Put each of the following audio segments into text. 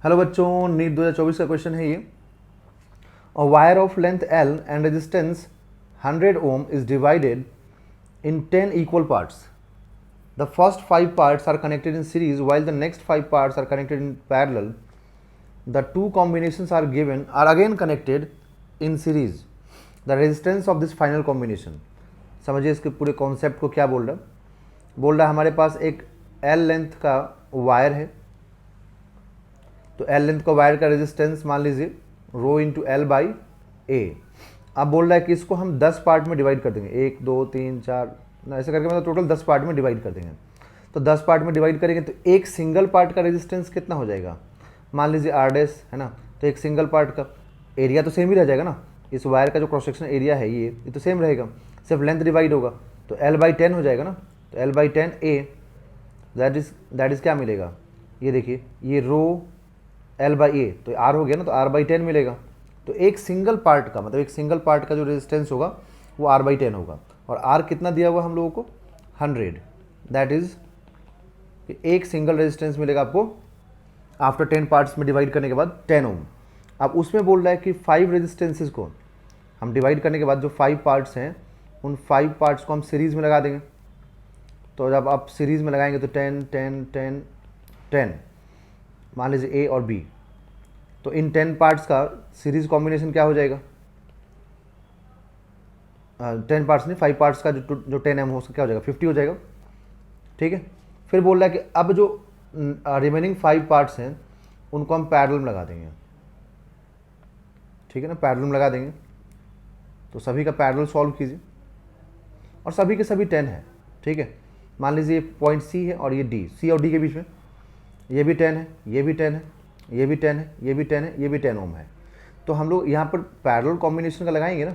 Hello बच्चों, NEET 2024 का question है ये। A wire of length L and resistance 100 ohm is divided in 10 equal parts. The first 5 parts are connected in series while the next 5 parts are connected in parallel. The two combinations are again connected in series. The resistance of this final combination. समझिए इसके पूरे concept को क्या बोल रहा है। बोल रहा है हमारे पास एक L लेंथ का वायर है, तो L लेंथ का वायर का रेजिस्टेंस मान लीजिए रो इंटू एल बाई ए। अब बोल रहा है कि इसको हम 10 पार्ट में डिवाइड कर देंगे, 1 2 3 4 ऐसे करके मतलब टोटल 10 पार्ट में डिवाइड कर देंगे। तो 10 पार्ट में डिवाइड करेंगे तो एक सिंगल पार्ट का रेजिस्टेंस कितना हो जाएगा, मान लीजिए आर डैश है ना। तो एक सिंगल पार्ट का एरिया तो सेम ही रह जाएगा ना, इस वायर का जो क्रॉस सेक्शन एरिया है ये तो सेम रहेगा, सिर्फ लेंथ डिवाइड होगा। तो L/10 हो जाएगा ना। तो L/10 A दैट इज़ क्या मिलेगा, ये देखिए ये रो L/A तो R हो गया ना, तो R/10 मिलेगा। तो एक सिंगल पार्ट का मतलब एक सिंगल पार्ट का जो रेजिस्टेंस होगा वो R/10 होगा। और R कितना दिया हुआ हम लोगों को 100, दैट इज़ एक सिंगल रेजिस्टेंस मिलेगा आपको आफ्टर 10 पार्ट्स में डिवाइड करने के बाद 10 ओम। अब उसमें बोल रहा है कि 5 रेजिस्टेंसेस को हम डिवाइड करने के बाद जो 5 पार्ट्स हैं उन 5 पार्ट्स को हम सीरीज़ में लगा देंगे। तो जब आप सीरीज़ में लगाएंगे तो 10 10 10 10 मान लीजिए A और B, तो इन 10 पार्ट्स का सीरीज कॉम्बिनेशन क्या हो जाएगा, 10 पार्ट्स नहीं 5 पार्ट्स का जो 10 एम हो उसका क्या हो जाएगा 50 हो जाएगा। ठीक है। फिर बोल रहा है कि अब जो रिमेनिंग 5 पार्ट्स हैं उनको हम पैरेलल में लगा देंगे। ठीक है ना, पैरेलल में लगा देंगे। तो सभी का पैरेलल सॉल्व कीजिए और सभी के सभी 10 है। ठीक है, मान लीजिए पॉइंट C है और ये D, C और D के बीच में ये भी 10 है, ये भी 10 है, ये भी 10 है, ये भी 10 है, ये भी 10 ओम है। तो हम लोग यहाँ पर पैरेलल कॉम्बिनेशन का लगाएंगे ना,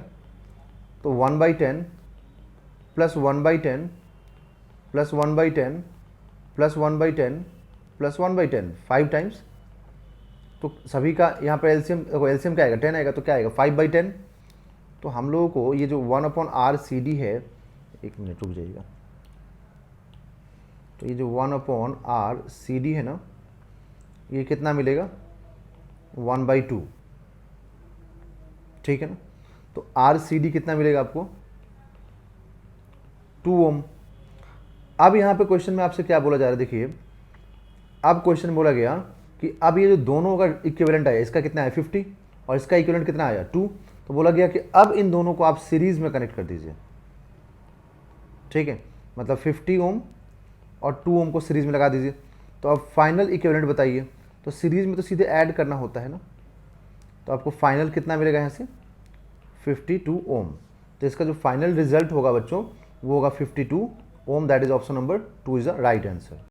तो 1/10 plus 1/10 plus 1/10 plus 1/10 plus 1/10 5 times. तो सभी का यहाँ पर एलसीएम क्या आएगा 10 आएगा, तो क्या आएगा 5/10। तो हम लोगों को ये जो 1/RCD है, एक मिनट रुक जाइएगा, तो ये जो 1/RCD है ना ये कितना मिलेगा 1/2। ठीक है ना। तो RCD कितना मिलेगा आपको 2 ओम। अब यहाँ पे क्वेश्चन में आपसे क्या बोला जा रहा है, देखिए अब क्वेश्चन बोला गया कि अब ये जो दोनों का इक्विवेलेंट आया, इसका कितना है 50 और इसका इक्विवेलेंट कितना आया 2। तो बोला गया कि अब इन दोनों को आप सीरीज में कनेक्ट कर दीजिए। ठीक है, मतलब 50 ओम और 2 ओम को सीरीज में लगा दीजिए। तो अब फाइनल इक्विवेलेंट बताइए। तो सीरीज में तो सीधे ऐड करना होता है ना, तो आपको फाइनल कितना मिलेगा यहाँ से 52 ओम। तो इसका जो फाइनल रिजल्ट होगा बच्चों वो होगा 52 ohm, that is option number 2 is the right answer.